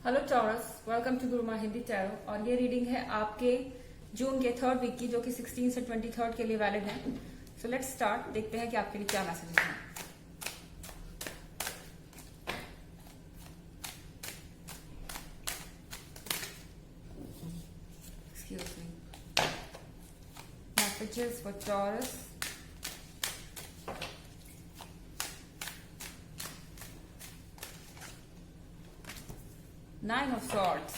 Hello Taurus, welcome to Gurumaa Hindi tarot. और ये reading है आपके जून के 3rd वीक की, जो कि 16 से 23rd के लिए वैलिड है। So let's start. देखते हैं कि आपके लिए क्या मैसेज है। Excuse me. Messages for taurus. Nine of Swords.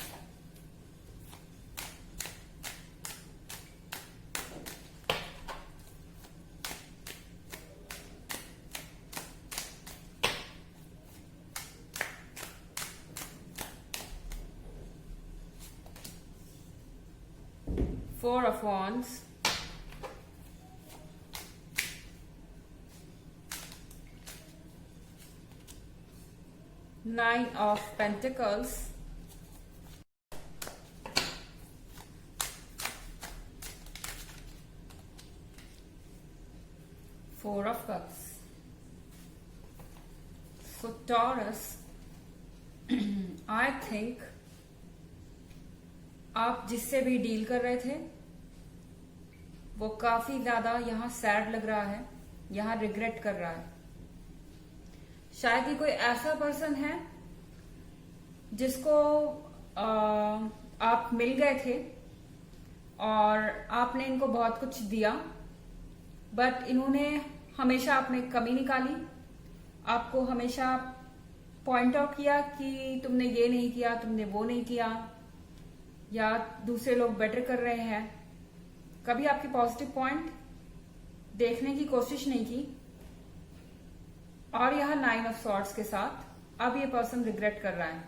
Four of Wands. Nine of Pentacles. Four of Cups. So Taurus, I think आप जिससे भी डील कर रहे थे वो काफी ज्यादा यहाँ सैड लग रहा है, यहाँ रिग्रेट कर रहा है। शायद ही कोई ऐसा पर्सन है जिसको आप मिल गए थे और आपने इनको बहुत कुछ दिया, बट इन्होंने हमेशा आपने कमी निकाली, आपको हमेशा पॉइंट आउट किया कि तुमने ये नहीं किया, तुमने वो नहीं किया, या दूसरे लोग बेटर कर रहे हैं। कभी आपके पॉजिटिव पॉइंट देखने की कोशिश नहीं की। और यह 9 ऑफ सॉर्ड्स के साथ अब ये पर्सन रिग्रेट कर रहा है।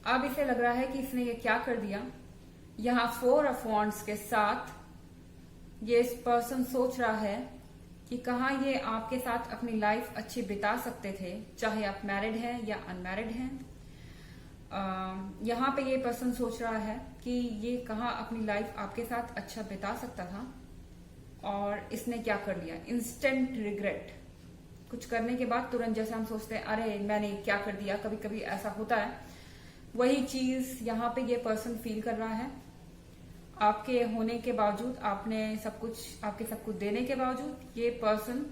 अब इसे लग रहा है कि इसने ये क्या कर दिया। यहाँ 4 ऑफ वॉन्ड्स के साथ ये इस पर्सन सोच रहा है कि कहाँ ये आपके साथ अपनी लाइफ अच्छी बिता सकते थे, चाहे आप मैरिड हैं या अनमैरिड हैं। यहाँ पे ये पर्सन सोच रहा है कि ये कहाँ अपनी लाइफ आपके साथ अच्छा बिता सकता था और इसने क्या कर लिया। Instant regret. कुछ करने के बाद तुरंत, जैसे हम सोचते हैं अरे मैंने क्या कर दिया, कभी कभी ऐसा होता है, वही चीज यहाँ पे ये पर्सन फील कर रहा है। आपके होने के बावजूद, आपने सब कुछ, आपके सब कुछ देने के बावजूद ये पर्सन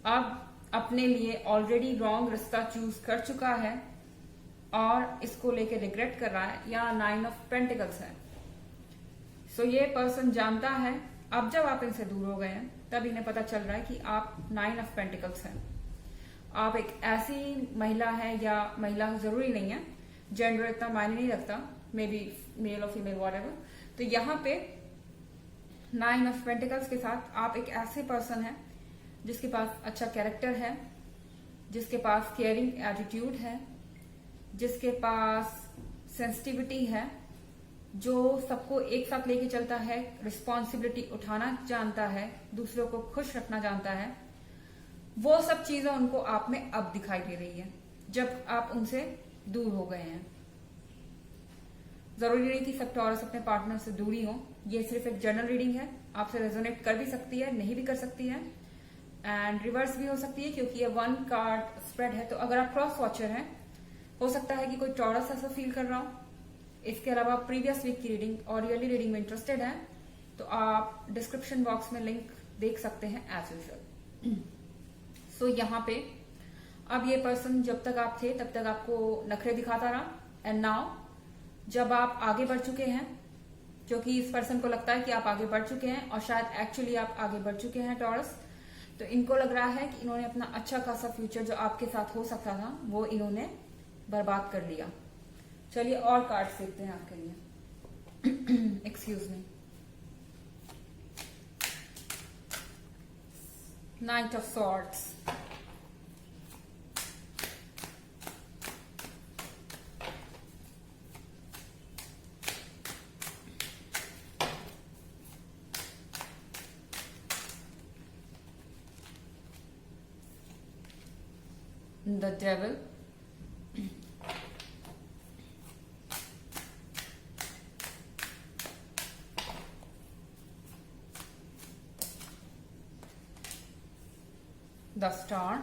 अब अपने लिए ऑलरेडी रॉन्ग रास्ता चूज कर चुका है और इसको लेके रिग्रेट कर रहा है। या 9 ऑफ पेंटिकल्स है। सो ये पर्सन जानता है, अब जब आप इनसे दूर हो गए हैं तब इन्हें पता चल रहा है कि आप 9 ऑफ पेंटिकल्स हैं। आप एक ऐसी महिला है, या महिला जरूरी नहीं है, जेंडर इतना मायने नहीं रखता, मे बी मेल और फीमेल व्हाटएवर। तो यहाँ पे 9 ऑफ पेंटिकल्स के साथ आप एक ऐसे पर्सन है जिसके पास अच्छा कैरेक्टर है, जिसके पास केयरिंग एटीट्यूड है, जिसके पास सेंसिटिविटी है, जो सबको एक साथ लेके चलता है, रिस्पॉन्सिबिलिटी उठाना जानता है, दूसरों को खुश रखना जानता है। वो सब चीजें उनको आप में अब दिखाई दे रही है जब आप उनसे दूर हो गए हैं। जरूरी नहीं कि सब टॉरस अपने पार्टनर से दूरी हो। ये सिर्फ एक जनरल रीडिंग है, आपसे रेजोनेट कर भी सकती है, नहीं भी कर सकती है, एंड रिवर्स भी हो सकती है, क्योंकि ये 1 कार्ड स्प्रेड है। तो अगर आप क्रॉस वॉचर हैं, हो सकता है कि कोई टॉरस ऐसा फील कर रहा हो। इसके अलावा प्रीवियस वीक की रीडिंग और ईयरली रीडिंग में इंटरेस्टेड है तो आप डिस्क्रिप्शन बॉक्स में लिंक देख सकते हैं एज यूजुअल। सो यहाँ पे अब ये पर्सन जब तक आप थे तब तक आपको नखरे दिखाता रहा, एंड नाउ जब आप आगे बढ़ चुके हैं, क्योंकि इस पर्सन को लगता है कि आप आगे बढ़ चुके हैं और शायद एक्चुअली आप आगे बढ़ चुके हैं टॉरस, तो इनको लग रहा है कि इन्होंने अपना अच्छा खासा फ्यूचर जो आपके साथ हो सकता था वो इन्होंने बर्बाद कर लिया। चलिए और कार्ड्स देखते हैं आपके लिए। Excuse me. Knight of swords, the devil, the star,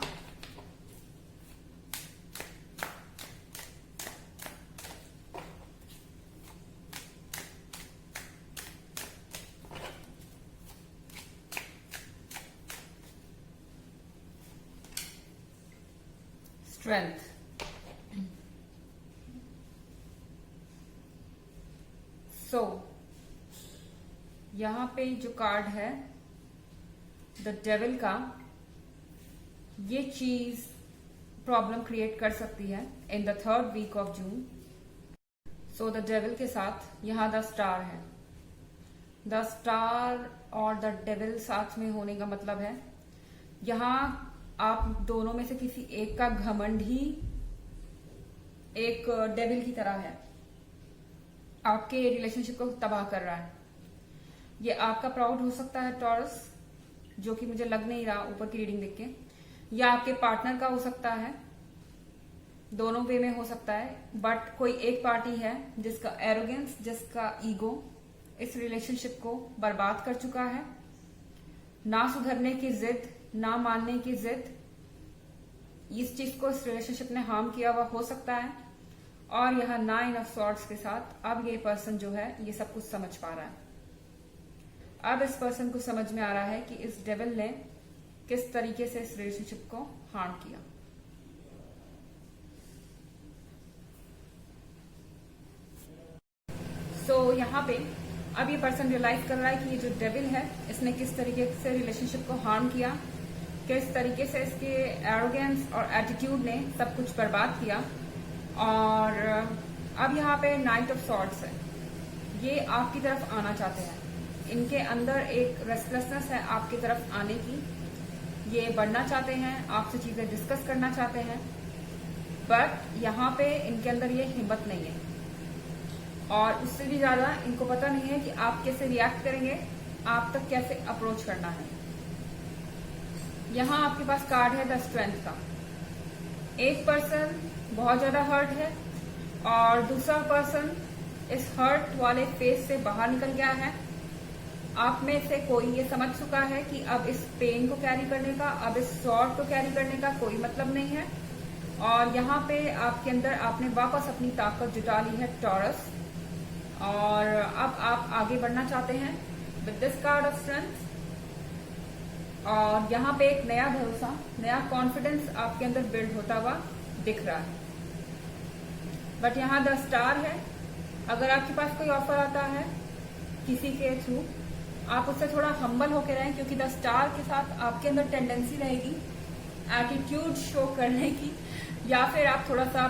strength. So यहां पे जो कार्ड है द डेविल का, ये चीज प्रॉब्लम क्रिएट कर सकती है in the 3rd week of June. So the devil के साथ यहां द स्टार है। द स्टार और द डेविल साथ में होने का मतलब है यहां आप दोनों में से किसी एक का घमंड ही एक डेविल की तरह है, आपके रिलेशनशिप को तबाह कर रहा है। ये आपका प्राउड हो सकता है टॉरस, जो कि मुझे लग नहीं रहा ऊपर की रीडिंग देख के, या आपके पार्टनर का हो सकता है, दोनों वे में हो सकता है। बट कोई एक पार्टी है जिसका एरोगेंस, जिसका ईगो इस रिलेशनशिप को बर्बाद कर चुका है। ना सुधरने की जिद, ना मानने की जिद, इस चीज को इस रिलेशनशिप ने हार्म किया हुआ हो सकता है। और यहाँ 9 ऑफ सॉर्ड्स के साथ अब ये पर्सन जो है ये सब कुछ समझ पा रहा है। अब इस पर्सन को समझ में आ रहा है कि इस डेविल ने किस तरीके से इस रिलेशनशिप को हार्म किया। सो यहाँ पे अब ये पर्सन रियलाइज कर रहा है कि ये जो डेविल है इसने किस तरीके से रिलेशनशिप को हार्म किया, किस तरीके से इसके एरोगेंस और एटीट्यूड ने सब कुछ बर्बाद किया। और अब यहाँ पे 9 ऑफ सॉर्ड्स है, ये आपकी तरफ आना चाहते हैं। इनके अंदर एक रेस्टलेसनेस है आपकी तरफ आने की, ये बढ़ना चाहते हैं, आपसे चीजें डिस्कस करना चाहते हैं, बट यहाँ पे इनके अंदर ये हिम्मत नहीं है। और उससे भी ज्यादा इनको पता नहीं है कि आप कैसे रिएक्ट करेंगे, आप तक कैसे अप्रोच करना है। यहाँ आपके पास कार्ड है द स्ट्रेंथ का। एक पर्सन बहुत ज्यादा हर्ट है और दूसरा पर्सन इस हर्ट वाले फेज से बाहर निकल गया है। आप में से कोई ये समझ चुका है कि अब इस पेन को कैरी करने का, अब इस सॉर्ट को कैरी करने का कोई मतलब नहीं है। और यहाँ पे आपके अंदर आपने वापस अपनी ताकत जुटा ली है टॉरस, और अब आप आगे बढ़ना चाहते हैं with this card of strength. और यहाँ पे एक नया भरोसा, नया कॉन्फिडेंस आपके अंदर बिल्ड होता हुआ दिख रहा है। बट यहाँ द स्टार है। अगर आपके पास कोई ऑफर आता है किसी के थ्रू, आप उससे थोड़ा हम्बल होकर रहें, क्योंकि द स्टार के साथ आपके अंदर टेंडेंसी रहेगी एटीट्यूड शो करने की, या फिर आप थोड़ा सा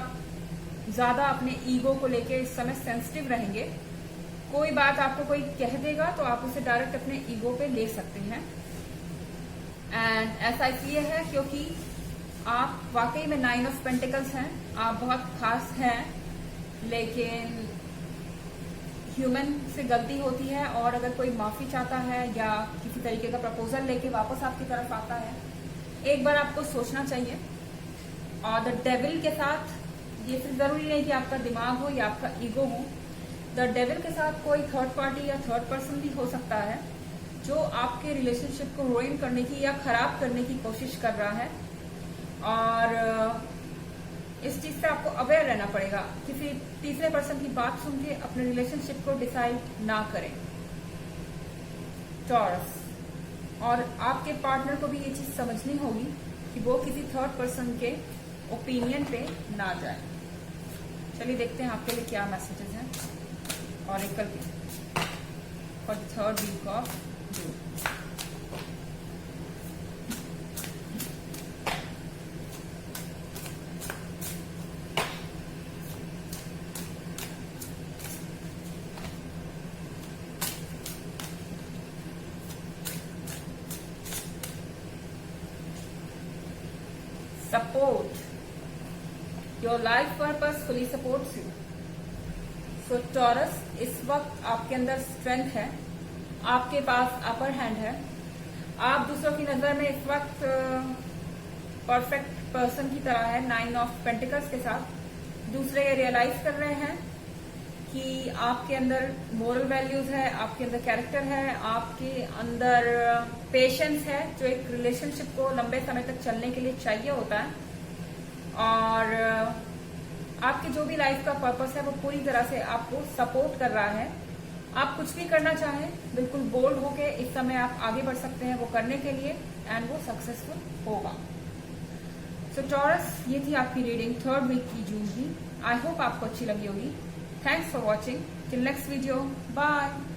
ज्यादा अपने ईगो को लेके इस समय सेंसिटिव रहेंगे। कोई बात आपको कोई कह देगा तो आप उसे डायरेक्ट अपने ईगो पे ले सकते हैं। एंड ऐसा इसलिए है क्योंकि आप वाकई में 9 ऑफ पेंटिकल्स हैं, आप बहुत खास हैं, लेकिन ह्यूमन से गलती होती है। और अगर कोई माफी चाहता है या किसी तरीके का प्रपोजल लेके वापस आपकी तरफ आता है, एक बार आपको सोचना चाहिए। और द डेविल के साथ ये सिर्फ जरूरी नहीं कि आपका दिमाग हो या आपका ईगो हो, द डेविल के साथ कोई थर्ड पार्टी या थर्ड पर्सन भी हो सकता है जो आपके रिलेशनशिप को रुइन करने की या खराब करने की कोशिश कर रहा है। और इस चीज से आपको अवेयर रहना पड़ेगा। किसी तीसरे पर्सन की बात सुन के अपने रिलेशनशिप को डिसाइड ना करें टॉरस। और आपके पार्टनर को भी ये चीज समझनी होगी कि वो किसी थर्ड पर्सन के ओपिनियन पे ना जाए। चलिए देखते हैं आपके लिए क्या मैसेजेस हैं और एक call for the 3rd week of June. Support. Your life purpose fully supports you. So Taurus, इस वक्त आपके अंदर स्ट्रेंथ है, आपके पास अपर हैंड है। आप दूसरों की नजर में इस वक्त परफेक्ट पर्सन की तरह है 9 ऑफ पेंटिकल्स के साथ। दूसरे ये रियलाइज कर रहे हैं कि आपके अंदर मोरल वैल्यूज है, आपके अंदर कैरेक्टर है, आपके अंदर पेशेंस है, जो एक रिलेशनशिप को लंबे समय तक चलने के लिए चाहिए होता है। और आपके जो भी लाइफ का पर्पस है वो पूरी तरह से आपको सपोर्ट कर रहा है। आप कुछ भी करना चाहें, बिल्कुल बोल्ड होके इस समय आप आगे बढ़ सकते हैं वो करने के लिए, एंड वो सक्सेसफुल होगा। सो टॉरस, ये थी आपकी रीडिंग 3rd वीक की, जून की। आई होप आपको अच्छी लगी होगी। Thanks for watching. Till next video, bye.